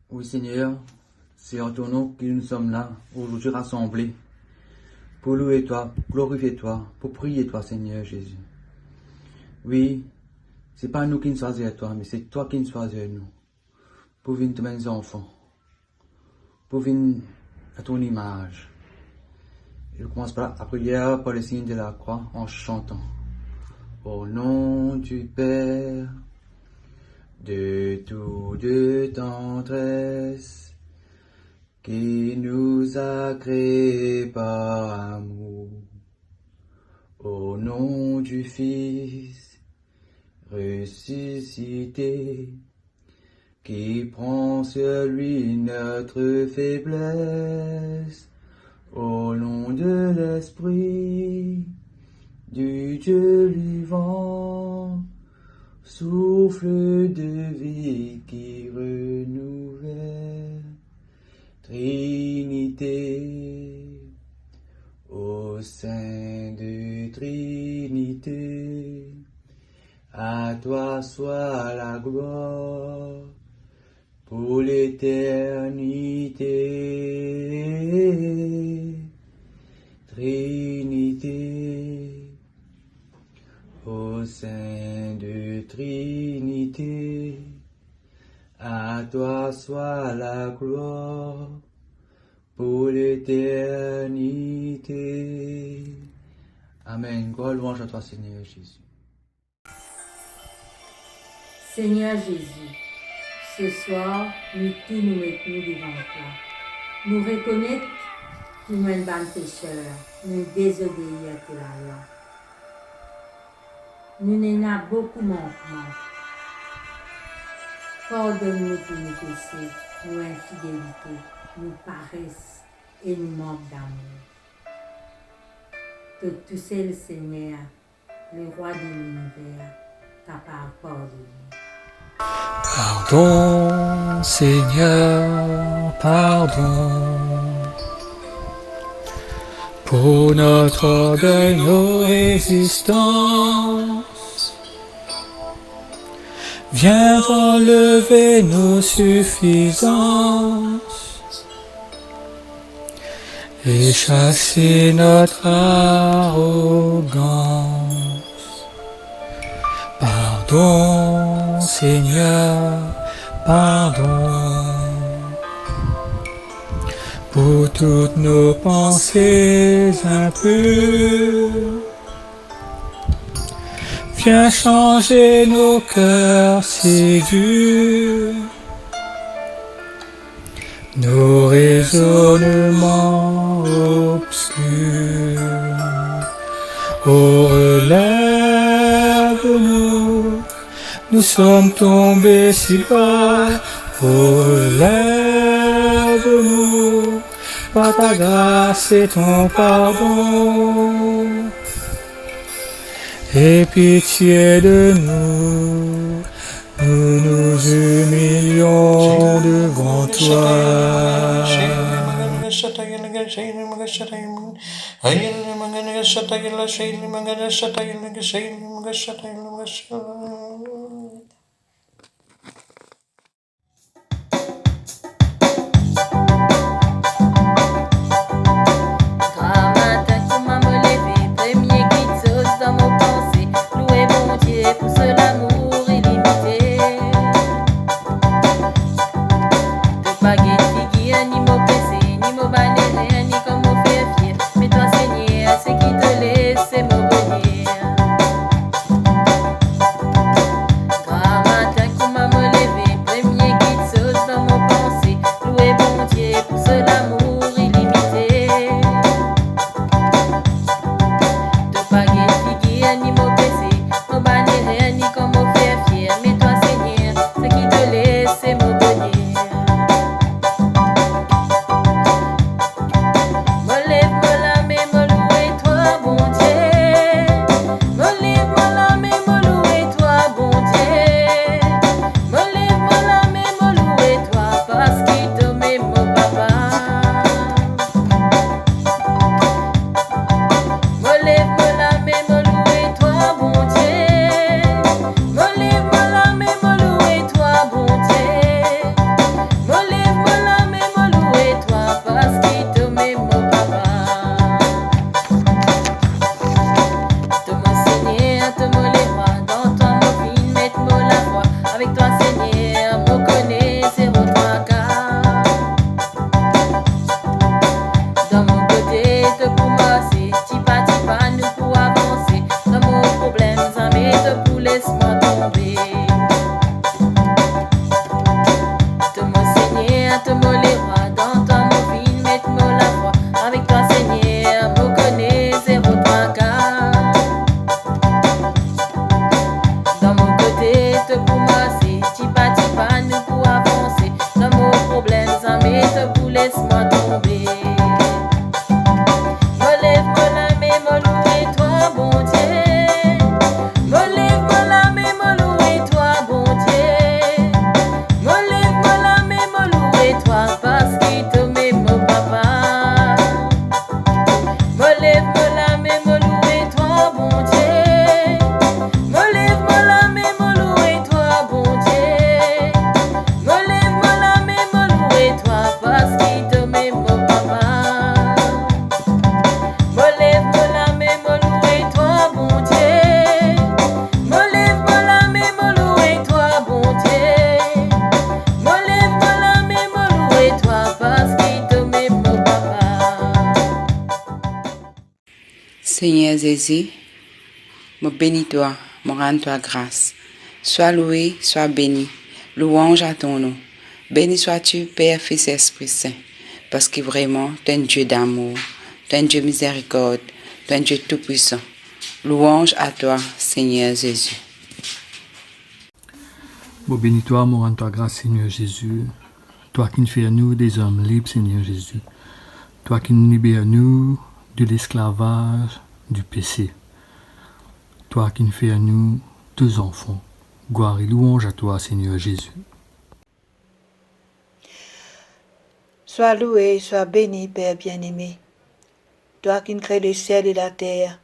Oui, Seigneur, c'est en ton nom que nous sommes là, aujourd'hui rassemblés, pour louer toi, pour glorifier toi, pour prier toi, Seigneur Jésus. Oui, c'est pas nous qui nous choisissons toi, mais c'est toi qui nous choisis nous, pour venir te mettre enfants, pour venir à ton image. Je commence par la prière par le signe de la croix en chantant. Au nom du Père, de toute tendresse, qui nous a créés par amour. Au nom du Fils, ressuscité, qui prend sur lui notre faiblesse. Au nom de l'Esprit, du Dieu vivant, souffle de vie qui renouvelle. Trinité, au sein de Trinité, à toi soit la gloire pour l'éternité. Trinité, au sein de Trinité, à toi soit la gloire pour l'éternité. Amen. Gloire, louange à toi, Seigneur Jésus. Seigneur Jésus, ce soir, nous tous nous mettons devant toi. Nous reconnaissons que nous sommes des pécheurs, nous désobéissons à la loi. Nous n'avons beaucoup de manquements. Pardonne-nous pour nos péchés, nos infidélités, nos paresses et nos manques d'amour. Que tout seul, Seigneur, le roi de l'univers, t'a pardonné. Pardon, Seigneur, pardon, pour notre orgueil, nos résistances. Viens enlever nos suffisances et chasser notre arrogance. Pardon, Seigneur, pardon, pour toutes nos pensées impures. Viens changer nos cœurs si durs, nos raisonnements obscurs. Oh, relève-nous, nous sommes tombés si bas. Oh, relève-nous, par ta grâce et ton pardon. Aie pitié de nous, nous nous humilions devant toi. Pour ce l'amour illimité, de baguette figure, ni mot pressé, ni mot banné, ni comme mot fait fier. Mais toi, Seigneur, ce qui te laisse, c'est mon bonheur. Grand matin, qu'on m'a me levé, premier guide sauce dans mon pensée. Louer bon Dieu pour ce l'amour illimité. De baguette figure, ni mot pressé, mon banné. Ni comme on fait fier, mais toi Seigneur, ce qui te laisse, c'est mon bonheur. Me lève, me lame et me louer toi, bon Dieu. Me lève, me lame et me louer toi, bon Dieu. Me lève, me lame et me louer toi, parce qu'il te met mon papa. Me lève, me lame et me louer toi, bon Dieu. Me lève, me lame et me louer toi, bon Dieu. Seigneur, me connais, c'est votre cas. Dans mon côté, te pour masser, tipa tipa, nous pour avancer. Dans mon problème, ça m'aide pour laisse-moi tomber. Te me Seigneur, te me les rois, dans ton mon film, mette-moi la foi. Avec toi, Seigneur, me connais, c'est votre cas. Dans mon côté, te pour masser, tipa tipa, nous pour avancer. Dans mon problème, ça m'aide pour laisse-moi tomber. Me lève, me la main, me louer toi, bon Dieu. Me lève, me la main, me louer toi, bon Dieu. Me lève, me la main, me louer toi, parce qu'il te m'aime, papa. Me lève, me la main, me louer toi, bon Dieu. Me lève, me la main, me louer toi, bon Dieu. Me lève, me la main, me louer toi, parce qu'il te m'aime, papa. Me lève, me la main, me louer toi, bon Dieu. Me lève, me la main, me louer toi, bon Dieu. Me lève, me la main, me louer toi, parce qu'il te m'aime, papa. Seigneur Jésus, me bénis toi, me rends toi grâce. Sois loué, sois béni. Louange à ton nom. Béni sois-tu, Père, Fils et Esprit Saint, parce que vraiment, tu es un Dieu d'amour, tu es un Dieu miséricorde, tu es un Dieu tout-puissant. Louange à toi, Seigneur Jésus. Bon, bénis-toi, mon rends-toi grâce, Seigneur Jésus. Toi qui nous fais nous des hommes libres, Seigneur Jésus. Toi qui nous libères nous de l'esclavage, du péché. Toi qui nous fais nous tes enfants. Gloire et louange à toi, Seigneur Jésus. Sois loué, sois béni, Père bien-aimé. Toi qui crées le ciel et la terre.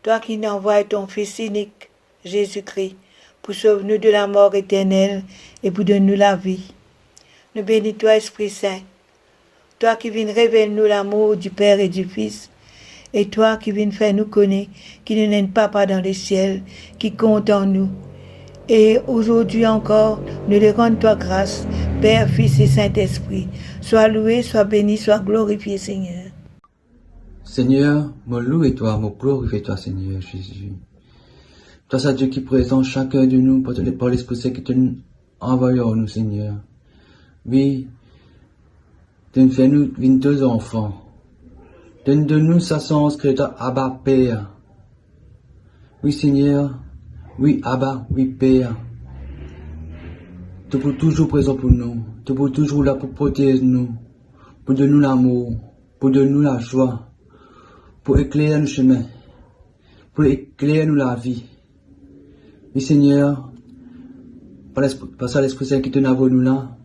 Toi qui nous envoies ton Fils unique, Jésus-Christ, pour sauver nous de la mort éternelle et pour donner nous la vie. Nous bénis-toi, Esprit Saint. Toi qui viens révéler nous l'amour du Père et du Fils. Et toi qui viens faire nous connaître, qui ne n'aime pas dans le ciel, qui compte en nous. Et aujourd'hui encore, nous lui rendons toi grâce, Père, Fils et Saint-Esprit. Sois loué, sois béni, sois glorifié, Seigneur. Seigneur, me loue et toi, me glorifie toi, Seigneur Jésus. Toi, c'est Dieu qui présente chacun de nous par l'Esprit Saint qui te envoie en nous, Seigneur. Oui, tu nous fais nous deux enfants. Donne-nous sa sens que tu Abba Père. Oui, Seigneur. Oui, Abba, oui, Père. Tu es toujours présent pour nous. Tu es toujours là pour protéger nous. Pour donner nous l'amour. Pour donner nous la joie. Pour éclairer nos chemins. Pour éclairer nous la vie. Oui, Seigneur. Par ça, l'Esprit Saint qui te n'a nous là.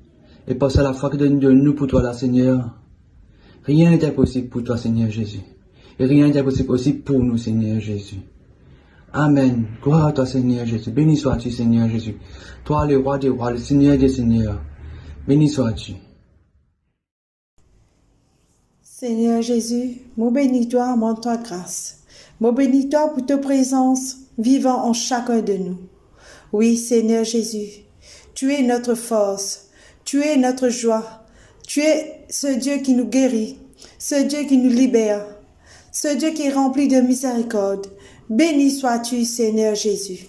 Et par ça, la foi que tu donnes nous pour toi là, Seigneur. Rien n'est impossible pour toi, Seigneur Jésus. Et rien n'est impossible aussi pour nous, Seigneur Jésus. Amen. Gloire à toi, Seigneur Jésus. Béni sois-tu, Seigneur Jésus. Toi, le roi des rois, le Seigneur des seigneurs. Béni sois-tu. Seigneur Jésus, me bénis-toi, mon toi grâce. Me bénis-toi pour ta présence vivant en chacun de nous. Oui, Seigneur Jésus, tu es notre force, tu es notre joie, tu es ce Dieu qui nous guérit, ce Dieu qui nous libère, ce Dieu qui est rempli de miséricorde. Béni sois-tu, Seigneur Jésus.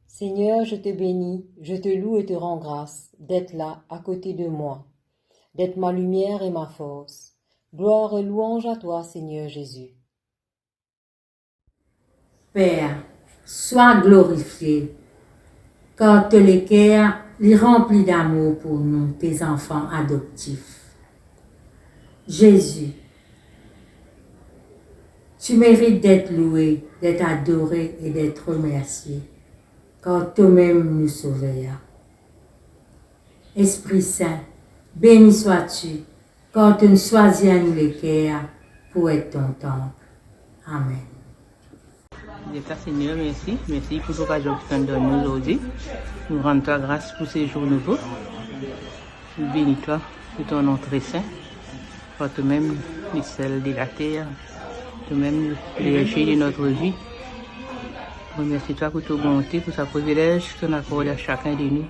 Seigneur, je te bénis, je te loue et te rends grâce d'être là, à côté de moi, d'être ma lumière et ma force. Gloire et louange à toi, Seigneur Jésus. Père, sois glorifié, car tu les cœurs les remplis d'amour pour nous, tes enfants adoptifs. Jésus, tu mérites d'être loué, d'être adoré et d'être remercié, car toi-même nous sauveur. Esprit Saint, béni sois-tu, car tu nous choisis à nous les cœurs pour être ton temple. Amen. Seigneur, merci. Merci pour l'occasion que tu nous donnes aujourd'hui. Nous rendons toi grâce pour ces jours nouveaux. Bénis-toi pour ton nom très saint, par toi-même, les ciels de la terre toi-même, l'énergie de notre vie. Remercie-toi pour ta bonté, pour ce privilège que tu accordes à chacun de nous.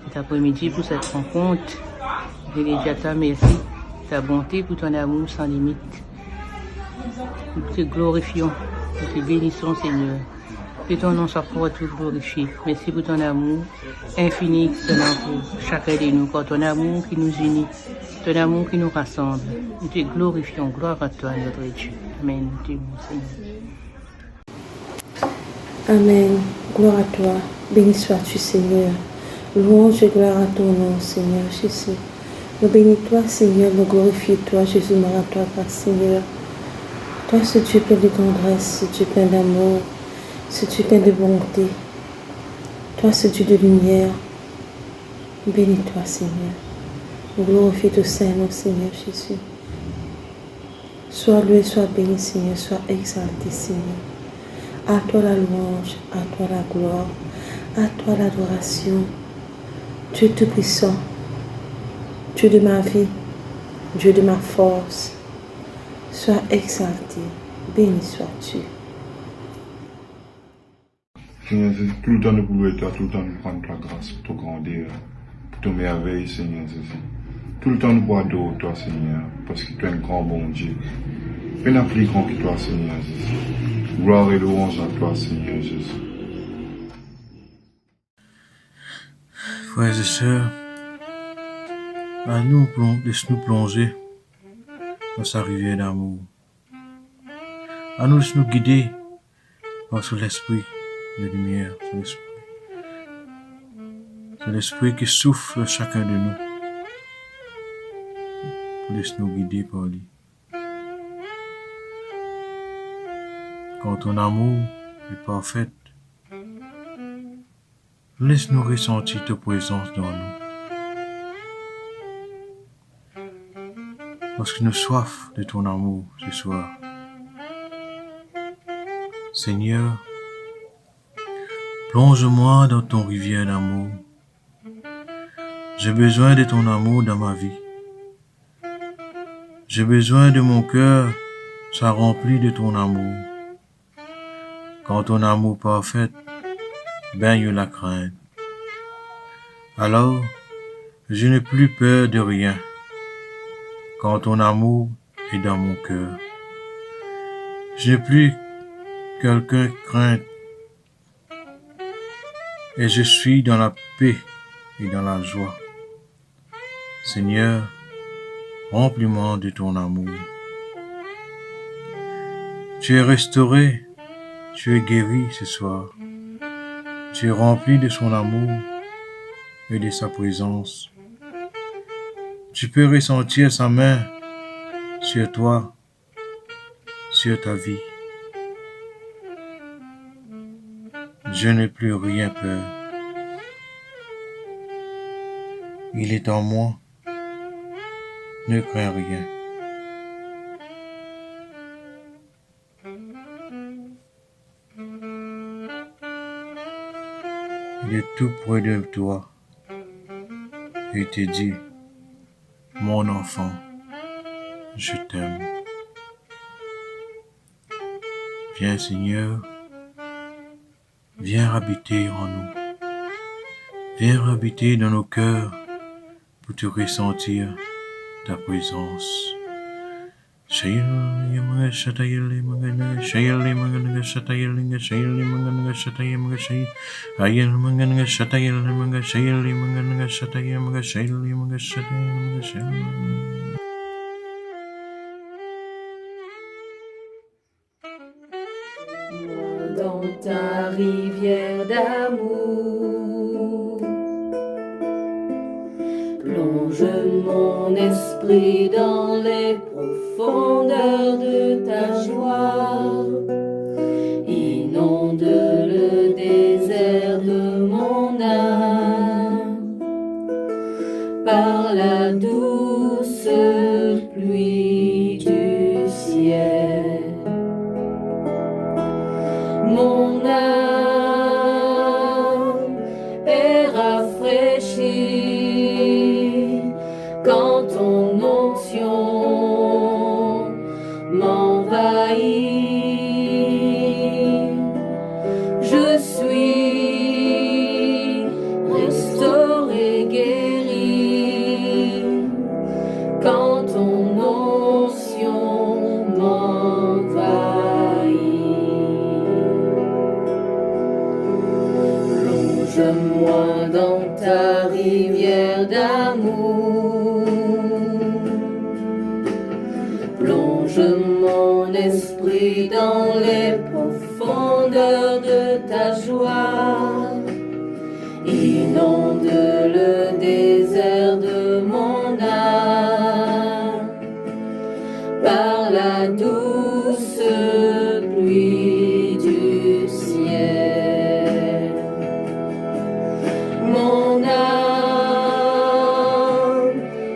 Cet après-midi pour cette rencontre. Je veux dire à toi merci, ta bonté pour ton amour sans limite. Nous te glorifions, nous te bénissons Seigneur. Que ton nom soit pour tout glorifié. Merci pour ton amour infini que tu as pour chacun de nous, pour ton amour qui nous unit, ton amour qui nous rassemble. Nous te glorifions. Gloire à toi, notre Dieu. Amen. Dieu, mon Seigneur. Amen. Gloire à toi. Béni sois-tu, Seigneur. Louange et gloire à ton nom, Seigneur Jésus. Nous bénis-toi, Seigneur. Nous glorifions-toi, Jésus. Nous rendons-toi grâce, Seigneur. Toi, ce Dieu plein de tendresse, ce Dieu plein d'amour, ce Dieu plein de bonté. Toi, ce Dieu de lumière. Bénis-toi, Seigneur. Nous glorifions ton Saint-Nom, Seigneur Jésus. Sois loué, sois béni, Seigneur. Sois exalté, Seigneur. À toi la louange, à toi la gloire, à toi l'adoration. Dieu Tout-Puissant, Dieu de ma vie, Dieu de ma force, sois exalté, béni sois-tu. Seigneur Jésus, tout le temps nous pouvons être, tout le temps nous prendre ta grâce, pour ta grandeur, pour ta merveille, Seigneur Jésus. Tout le temps nous pouvons adorer toi, Seigneur, parce que tu es un grand bon Dieu. Et n'a plus grand que toi, Seigneur Jésus. Gloire et louange à toi, Seigneur Jésus. Frères et sœurs, à nous, laisse-nous plonger dans sa rivière d'amour. À nous, laisse-nous guider par son l'esprit de lumière, c'est l'esprit qui souffle chacun de nous. Laisse-nous guider par lui. Quand ton amour est parfait, laisse-nous ressentir ta présence dans nous. Parce que nous soif de ton amour ce soir. Seigneur, plonge-moi dans ton rivière d'amour. J'ai besoin de ton amour dans ma vie. J'ai besoin de mon cœur soit rempli de ton amour. Quand ton amour parfait baigne la crainte, alors je n'ai plus peur de rien. Quand ton amour est dans mon cœur, je n'ai plus quelque crainte et je suis dans la paix et dans la joie. Seigneur, remplis-moi de ton amour. Tu es restauré, tu es guéri ce soir. Tu es rempli de son amour et de sa présence. Tu peux ressentir sa main sur toi, sur ta vie. Je n'ai plus rien peur. Il est en moi. Ne crains rien. Il est tout près de toi et te dit, mon enfant, je t'aime. Viens Seigneur, viens habiter en nous. Viens habiter dans nos cœurs pour te ressentir ta présence. Dans ta rivière d'amour, plonge mon esprit dans les profondeurs de ta joie, inonde le désert de mon âme, par la douce pluie du ciel. Mon âme est rafraîchie quand ton onction m'envahit. moi dans ta rivière d'amour. Plonge mon esprit dans les profondeurs de ta joie. Inonde le désert de mon âme par la douce pluie du ciel. Mon âme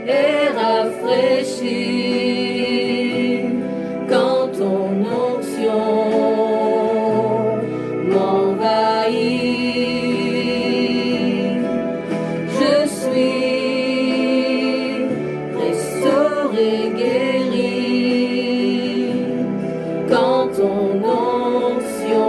est rafraîchie quand ton onction m'envahit. Je suis restauré, guéri quand ton onction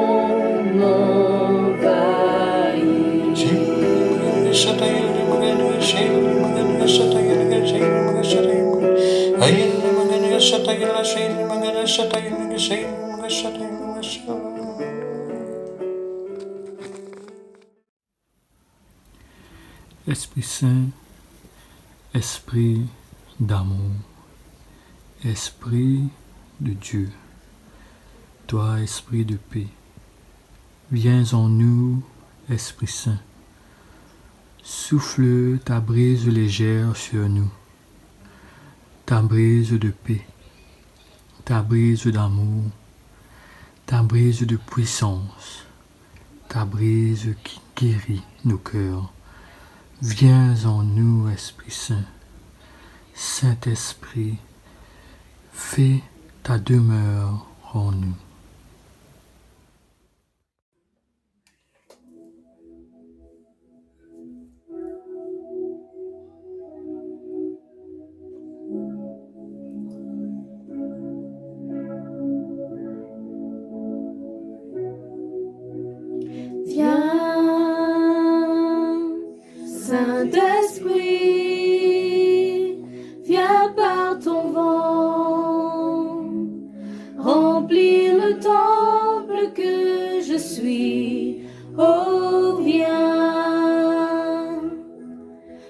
Esprit Saint, Esprit d'amour, Esprit de Dieu, toi, Esprit de paix, viens en nous, Esprit Saint, souffle ta brise légère sur nous, ta brise de paix, ta brise d'amour, ta brise de puissance, ta brise qui guérit nos cœurs. Viens en nous, Esprit Saint. Saint-Esprit, fais ta demeure en nous. Saint-Esprit, viens par ton vent, remplir le temple que je suis. Oh, viens.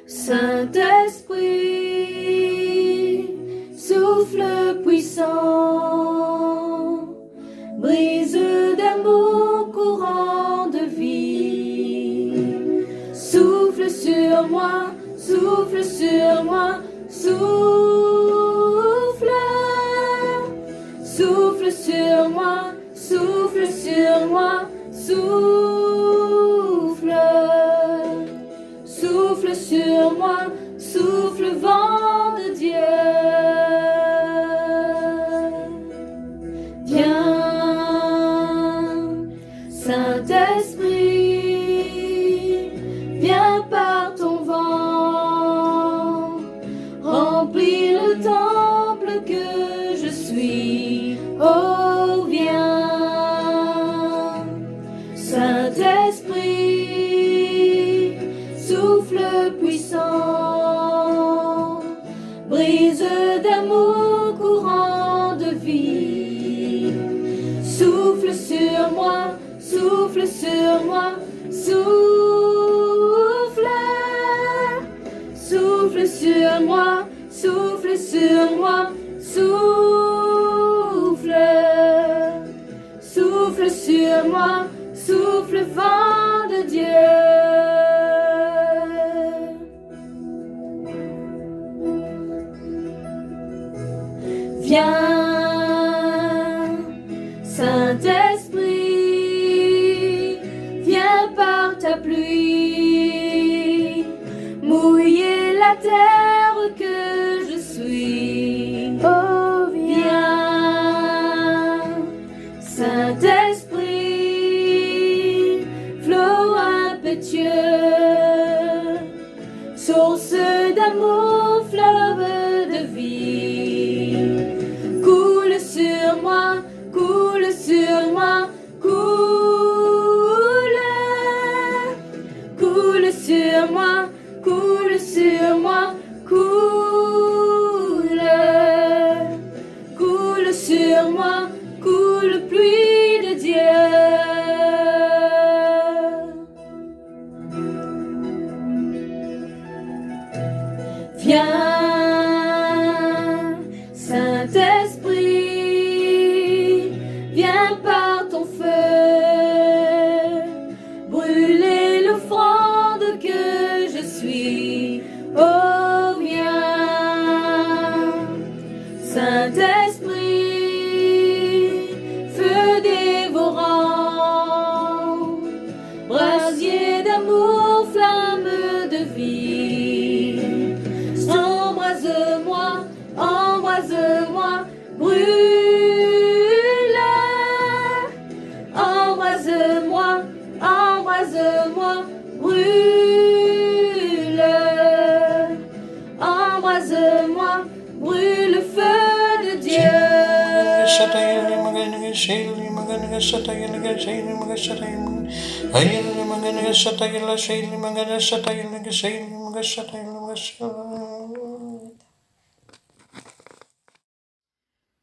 Saint-Esprit, souffle puissant, brise d'amour, courant de vie. Souffle sur moi, souffle sur moi, souffle. Souffle sur moi, souffle sur moi, souffle. Souffle sur moi, souffle vent de Dieu. Viens, Saint-Esprit, viens par ton vent, remplis le temple que je suis. Oh, viens, Saint-Esprit, souffle puissant, brise d'amour, courant de vie. Souffle sur moi, souffle sur moi, souffle. Souffle sur moi, souffle sur moi, souffle. Souffle sur moi, souffle vent de Dieu. Viens, Saint-Esprit, viens par ta pluie, mouiller la terre que je suis. Oh, viens, Saint-Esprit, flot impétueux, source d'amour, fleuve de vie. Coule sur moi, coule sur moi, coule. Coule sur moi, coule sur moi,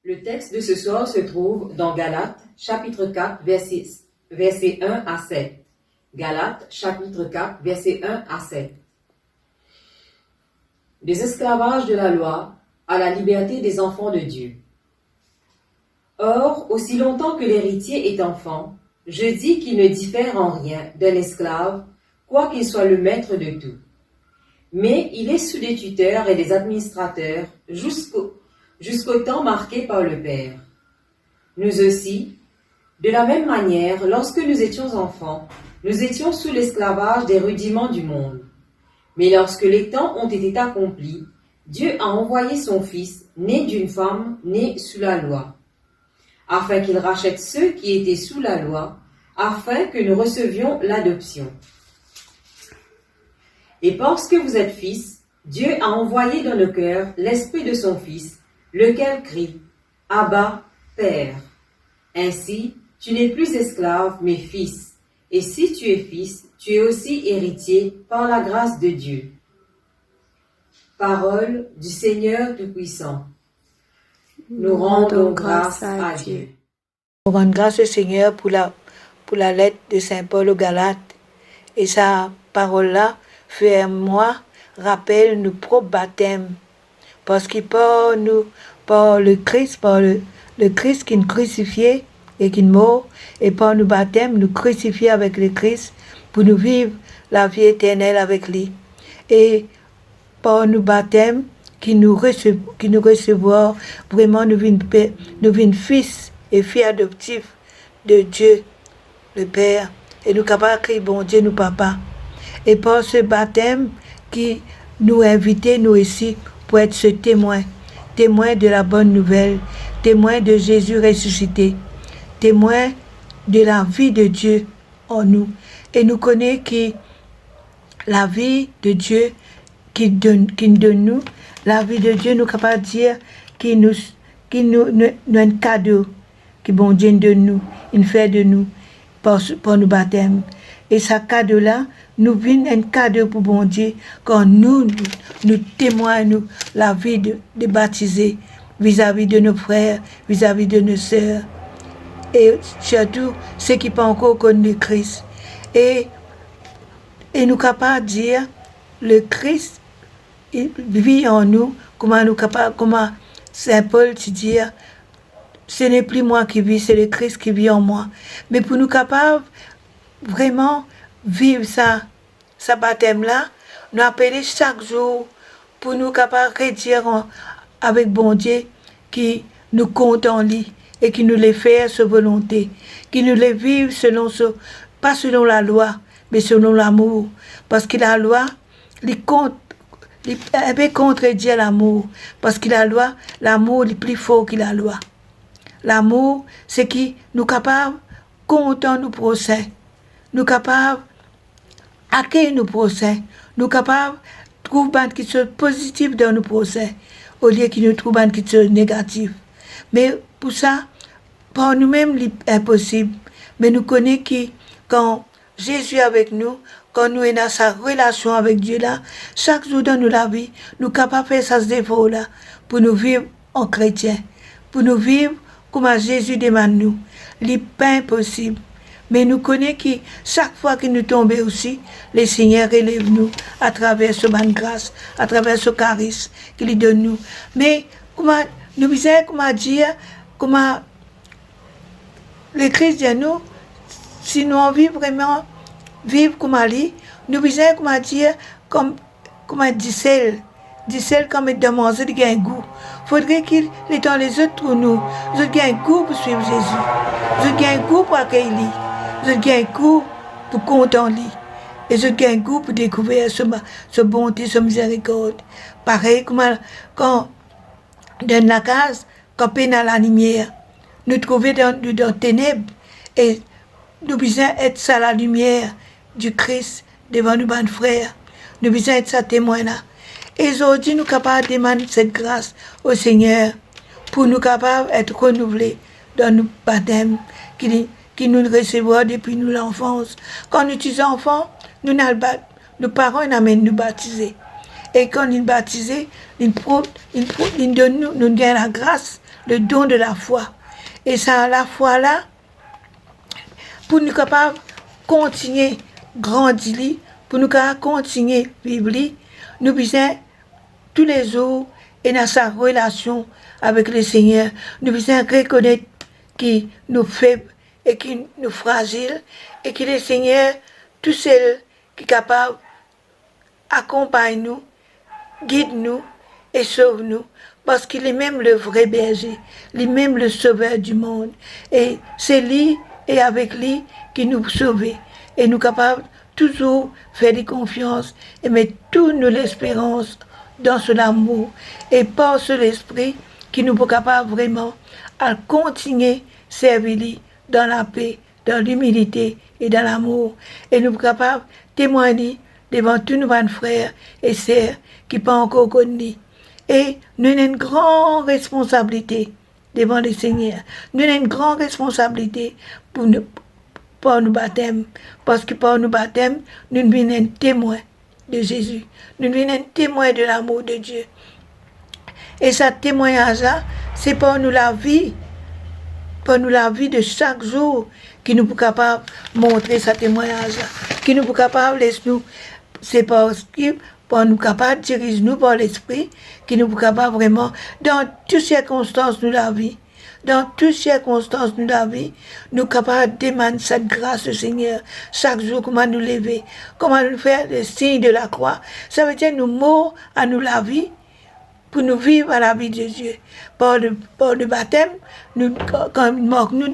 Le texte de ce soir se trouve dans Galates, chapitre 4, versets 1 à 7. Galates, chapitre 4, versets 1 à 7. Des esclavages de la loi à la liberté des enfants de Dieu. Or, aussi longtemps que l'héritier est enfant, je dis qu'il ne diffère en rien d'un esclave, quoiqu'il soit le maître de tout. Mais il est sous des tuteurs et des administrateurs jusqu'au temps marqué par le Père. Nous aussi, de la même manière, lorsque nous étions enfants, nous étions sous l'esclavage des rudiments du monde. Mais lorsque les temps ont été accomplis, Dieu a envoyé son Fils, né d'une femme, né sous la loi, afin qu'il rachète ceux qui étaient sous la loi, afin que nous recevions l'adoption. Et parce que vous êtes fils, Dieu a envoyé dans nos cœurs l'Esprit de son Fils, lequel crie « Abba, Père ». Ainsi, tu n'es plus esclave, mais fils. Et si tu es fils, tu es aussi héritier par la grâce de Dieu. Parole du Seigneur Tout-Puissant. Nous rendons grâce à Dieu. Nous rendons grâce au Seigneur pour la lettre de Saint Paul aux Galates. Et sa parole-là fait à moi rappelle nos propres baptêmes. Parce qu'il par le Christ, le Christ qui nous crucifié et qui nous mort, et par nos baptêmes, nous crucifier avec le Christ pour nous vivre la vie éternelle avec lui. Et par nos baptêmes, qui nous recevoir, vraiment nous vînes fils et filles adoptifs de Dieu, le Père, et nous capables de crier, bon Dieu, nous papa. Et par ce baptême qui nous invite, nous ici, pour être ce témoin de la bonne nouvelle, témoin de Jésus ressuscité, témoin de la vie de Dieu en nous. Et nous connaissons que la vie de Dieu qui donne nous, la vie de Dieu, nous sommes capables de dire qu'il nous un cadeau, que bon Dieu donne nous, il fait de nous, pour nous baptêmes. Et ce cadeau-là, nous vient un cadeau pour bon Dieu, quand nous témoignons la vie de baptisés vis-à-vis de nos frères, vis-à-vis de nos sœurs. Et surtout, ceux qui n'ont pas encore connu le Christ. Et nous sommes capables de dire, le Christ il vit en nous, comment Saint Paul dit, ce n'est plus moi qui vis, c'est le Christ qui vit en moi. Mais pour nous capables vraiment vivre ça baptême-là, nous appeler chaque jour pour nous capables de dire avec bon Dieu qui nous compte en lui et qui nous les fait à sa volonté, qui nous les vive pas selon la loi, mais selon l'amour. Parce que la loi, il peut contredire l'amour. Parce que la loi, l'amour est plus fort que la loi. L'amour, c'est qui nous capables compter nos procès. Nous capables accueillir nos procès. Nous capables trouver quelque chose de positif dans nos procès, au lieu que nous trouvons quelque chose de négatif. Mais pour ça, pour nous-mêmes, c'est impossible. Mais nous connaissons que quand Jésus est avec nous, quand nous sommes dans sa relation avec Dieu là, chaque jour dans notre vie, nous sommes capables de faire ce défaut-là pour nous vivre en chrétien, pour nous vivre comme Jésus demande nous. Ce n'est pas impossible. Mais nous connaissons que chaque fois que nous tombons aussi, le Seigneur relève nous à travers ce ban de grâce, à travers ce charisme qu'il donne nous. Mais nous disons, comment dire, comment le Christ dit nous, si nous envie vraiment vivre comme lui, nous disons, comment dire, comme dit celle comme de manger, il y a un goût. Il faudrait qu'il est dans les autres pour nous. Nous avons un goût pour suivre Jésus. Nous avons un goût pour accueillir lui. Nous avons un goût pour compter en lui. Et nous avons un goût pour découvrir sa bonté, sa miséricorde. Pareil comme quand dans la case, quand on est dans la lumière, nous trouvons dans les ténèbres. Et nous devons être ça la lumière du Christ devant nos bons frères. Nous devons être ça témoin-là. Et aujourd'hui, nous sommes capables de demander cette grâce au Seigneur pour nous capables d'être renouvelés dans nos baptêmes, qui qui nous recevons depuis nous l'enfance. Quand nous sommes enfants, nos parents nous amènent nous baptiser. Et quand nous baptisés, ils nous donnent la grâce, le don de la foi. Et ça, la foi là, pour nous capables continuer grandir, pour nous continuer vivre, nous besoin tous les jours et dans sa relation avec le Seigneur, nous besoin reconnaître qu'il nous faible et qu'il nous fragile et que le Seigneur, tout seul qui est capable, accompagne nous, guide nous et sauve nous. Parce qu'il est même le vrai berger, il est même le sauveur du monde. Et c'est lui et avec lui qui nous sauve. Et nous sommes capables toujours faire des confiances et mettre toute notre espérance dans son amour. Et par ce l'esprit qui nous est capable vraiment à continuer à servir lui dans la paix, dans l'humilité et dans l'amour. Et nous sommes capables de témoigner devant tous nos frères et sœurs qui ne sont pas encore connus. Et nous avons une grande responsabilité devant le Seigneur. Nous avons une grande responsabilité pour nos baptêmes. Parce que par nos baptêmes, nous devenons témoins de Jésus. Nous devenons témoins de l'amour de Dieu. Et ce témoignage-là, c'est pour nous la vie de chaque jour qui nous est capable de montrer ce témoignage-là. Qui nous est capable de laisser nous. C'est parce que pour nous capables de diriger nous par l'esprit, qui nous est capable vraiment, dans toutes circonstances de la vie, nous sommes capables de demander cette grâce du Seigneur, chaque jour, comment nous lever, comment nous faire le signe de la croix. Ça veut dire nous mourir à nous la vie, pour nous vivre à la vie de Dieu. Par le baptême, quand il manque nous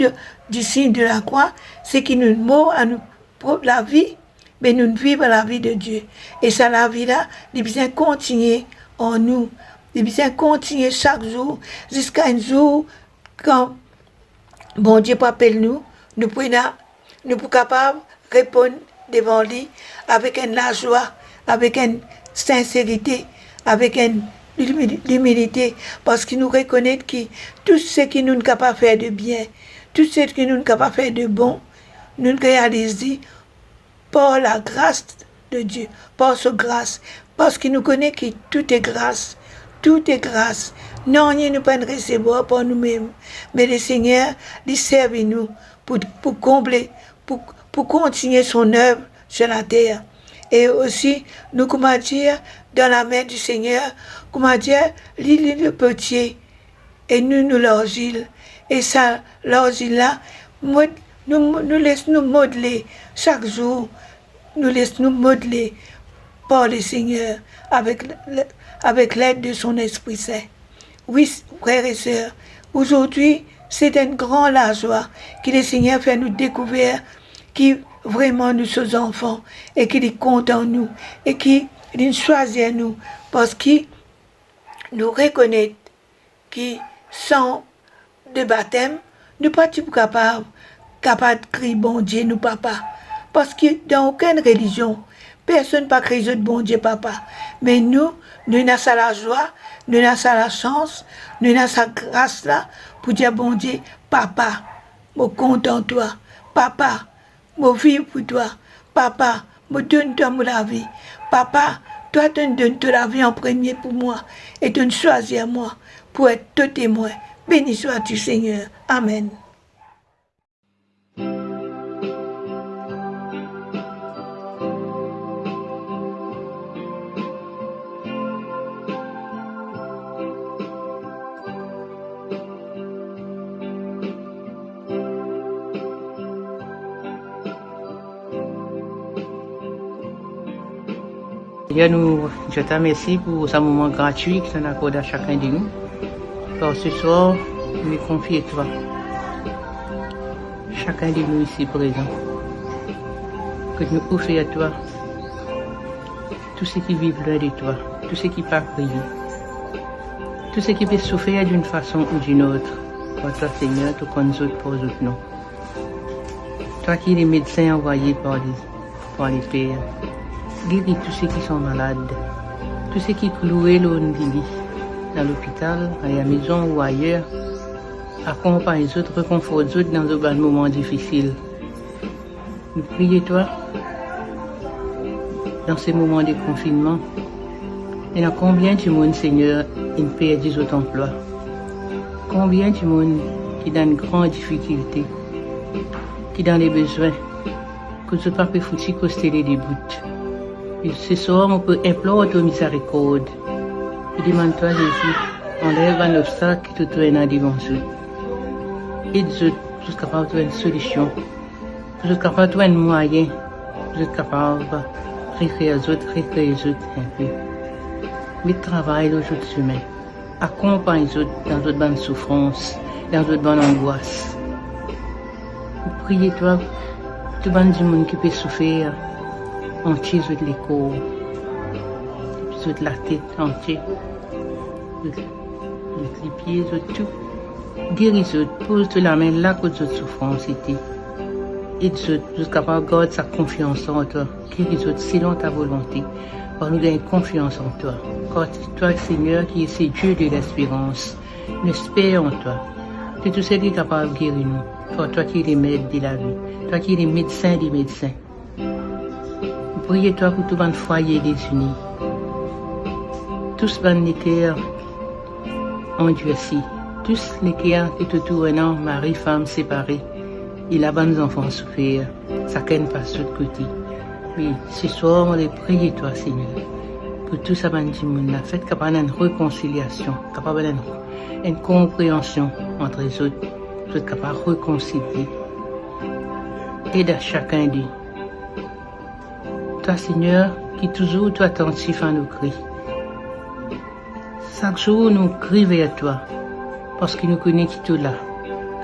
du signe de la croix, c'est qu'il nous mourir à nous pour la vie, mais nous vivons la vie de Dieu. Et ça, la vie-là, il besoin continuer en nous. Il besoin continuer chaque jour, jusqu'à un jour, quand bon Dieu appelle nous sommes capables de répondre devant lui avec la joie, avec une sincérité, avec une l'humilité, parce qu'il nous reconnaît que tout ce qui nous n'est capable de faire de bien, tout ce qui nous n'est capable de faire de bon, nous réalisons par la grâce de Dieu, par sa grâce, parce qu'il nous connaît que tout est grâce. Tout est grâce. Non, nous ne pouvons pas recevoir pour nous-mêmes. Mais le Seigneur, il sert nous pour combler, pour continuer son œuvre sur la terre. Et aussi, nous, comment dire, dans la main du Seigneur, comment dire, l'île le petit, et nous l'argile. Et ça, l'argile-là, nous laisse nous modeler chaque jour. Nous laisse nous modeler par le Seigneur avec l'aide de son Esprit Saint. Oui, frères et sœurs, aujourd'hui, c'est une grande joie que le Seigneur fait nous découvrir qui vraiment nous sommes enfants et qu'il est content de nous et qu'il choisit nous parce qu'il nous reconnaît que sans de baptême, nous ne sommes pas capables de crier bon Dieu, nous papa. Parce que dans aucune religion, personne ne peut crier de bon Dieu, papa. Mais nous avons la joie, nous avons la chance, nous avons sa grâce là pour dire bon Dieu, papa, je suis content de toi. Papa, je vis pour toi. Papa, je donne-toi la vie. Papa, toi, tu me donnes la vie en premier pour moi. Et tu me choisis à moi pour être ton témoin. Béni sois-tu, Seigneur. Amen. Je te remercie pour ce moment gratuit que tu as accordé à chacun de nous. Alors ce soir, je me confie à toi. Chacun de nous ici présent. Que nous offrons à toi tous ceux qui vivent loin de toi, tous ceux qui peuvent prier, tous ceux qui peuvent souffrir d'une façon ou d'une autre. Pour toi, Seigneur, tout comme nous autres pour nous autres, non. Toi qui es les médecins envoyés par les pères. Guéris tous ceux qui sont malades, tous ceux qui clouent l'eau dans l'hôpital, à la maison ou ailleurs. accompagne les autres, réconforte les autres dans un moment difficile. Nous prions toi dans ces moments de confinement. Il y a combien de monde, Seigneur, qui perd des autres emplois? Combien de monde qui dans une grande difficulté, qui dans les besoins, que ce pas peut foutre coster des bouts. Et ce soir, on peut implorer ton miséricorde. Et demande-toi, Jésus, enlève un obstacle qui te traîne devant eux. Et Dieu, tu es capable de trouver une solution. Tu es capable de trouver un moyen. Tu es capable de récréer les autres un peu. Mais travaille les autres humains. Accompagne les autres dans d'autres bonnes souffrances, dans d'autres bonnes angoisses. Priez-toi, tout le monde qui peut souffrir, entier de l'écho, de la tête entière, les pieds, de tout. Guéris-eux, pose-toi la main là que de souffrance était. Et tu es capable de garder sa confiance en toi. Guéris-eux selon ta volonté. Pour nous donner confiance en toi. Car toi, Seigneur, qui es Dieu de l'espérance, nous espérons en toi. Tu es tout seul qui est capable de guérir nous. Car toi qui es le maître de la vie. Toi qui es le médecin des médecins. Priez-toi pour tout le foyer désunis. Tous les cœurs endurcis. Tous les cœurs qui te tournent, mari, femme séparés. Il a bonnes enfants souffrir. Ça ne passe de côté. Oui, ce soir, on les prie, toi, Seigneur, pour tout ça, monde, faites capable d'une réconciliation, capable d'une compréhension entre les autres, vous êtes capable de réconcilier. Aide à chacun d'eux. Toi, Seigneur, qui toujours tu attentif à nos cris. Chaque jour, nous crions vers toi, parce que nous connaissons qui tu es là.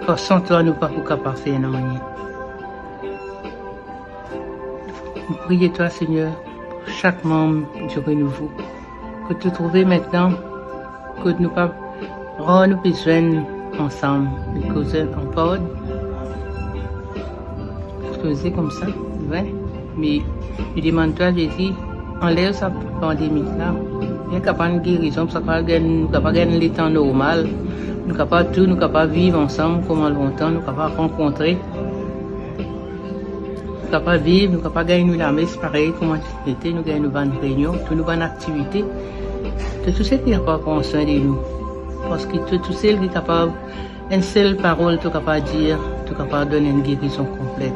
Car sans toi, nous ne sommes pas capables de faire rien. Nous prions toi, Seigneur, pour chaque membre du renouveau. Que tu trouves maintenant, que nous pas rendre besoin ensemble, de causer en pod. Causer comme ça, ouais. Mais je demande toi, Jésus, enlève sa pandémie là. Bien capable de guérison, pour ça nous capable de gagner le temps normal. Nous capables tout, nous capables de vivre ensemble comme longtemps, nous capables de rencontrer. Nous capables de vivre, nous capables de gagner la messe pareil comme activité, nous gagnons nos bonnes réunions, toutes nos bonnes activités. C'est tout ce qui est capable de prendre soin de nous. Parce que tout ce qui est capable, une seule parole, tu es capable de dire, tu es capable de donner une guérison complète.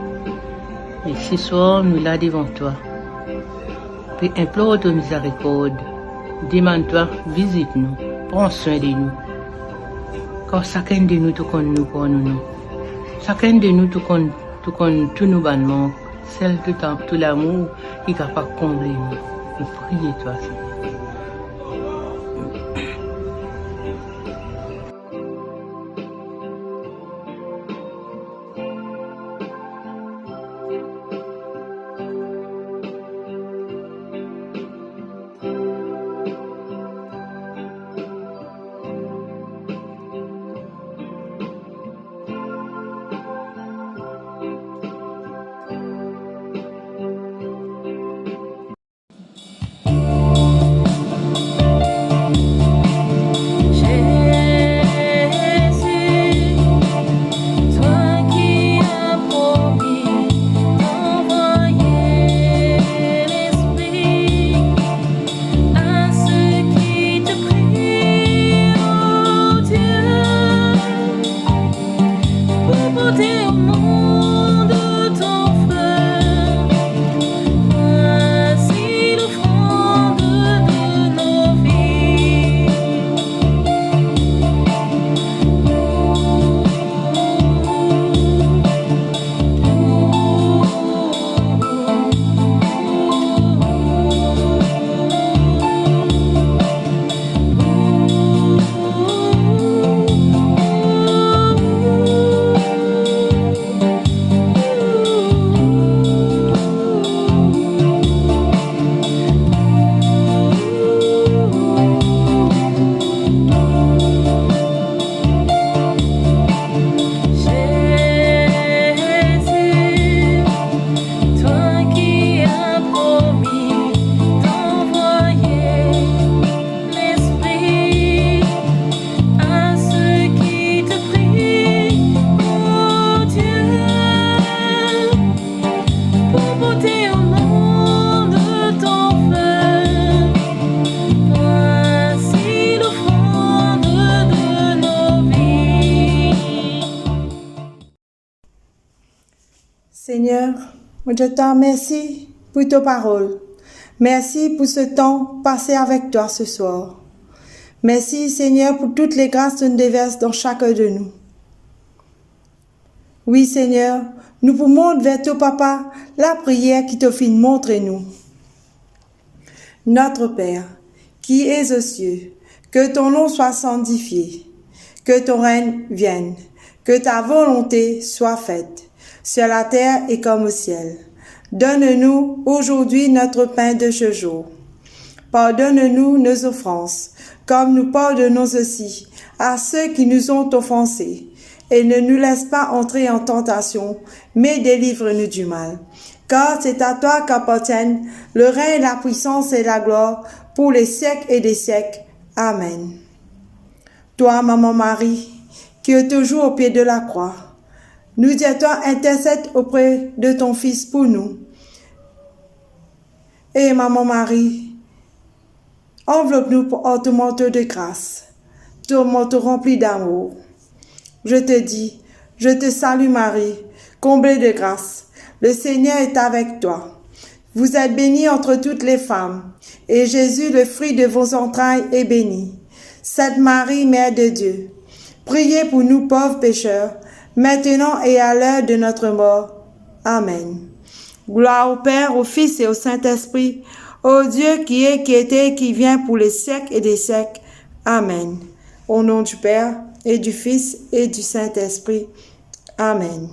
Et ce soir, nous là devant toi. Puis implore ton miséricorde. Demande-toi, visite-nous, prends soin de nous. Car chacun de nous, tout comme nous, pour nous. Chacun de nous, tout comme tout nous bannements, celle tout l'amour qui est capable de combler nous. Nous prions toi, Seigneur. Seigneur, je te remercie pour ta parole. Merci pour ce temps passé avec toi ce soir. Merci Seigneur pour toutes les grâces que tu nous déverses dans chacun de nous. Oui Seigneur, nous pouvons vers ton Papa la prière qui te fit montrer nous. Notre Père, qui es aux cieux, que ton nom soit sanctifié, que ton règne vienne, que ta volonté soit faite, sur la terre et comme au ciel. Donne-nous aujourd'hui notre pain de ce jour. Pardonne-nous nos offenses, comme nous pardonnons aussi à ceux qui nous ont offensés. Et ne nous laisse pas entrer en tentation, mais délivre-nous du mal. Car c'est à toi qu'appartiennent le règne, la puissance et la gloire pour les siècles et des siècles. Amen. Toi, Maman Marie, qui es toujours au pied de la croix, nous dis-toi intercède auprès de ton Fils pour nous. Et Maman Marie, enveloppe-nous en ton manteau de grâce, ton manteau rempli d'amour. Je te dis, je te salue Marie, comblée de grâce. Le Seigneur est avec toi. Vous êtes bénie entre toutes les femmes, et Jésus, le fruit de vos entrailles, est béni. Sainte Marie, Mère de Dieu, priez pour nous pauvres pécheurs, maintenant et à l'heure de notre mort. Amen. Gloire au Père, au Fils et au Saint-Esprit, au Dieu qui est, qui était et qui vient pour les siècles et des siècles. Amen. Au nom du Père, et du Fils, et du Saint-Esprit. Amen.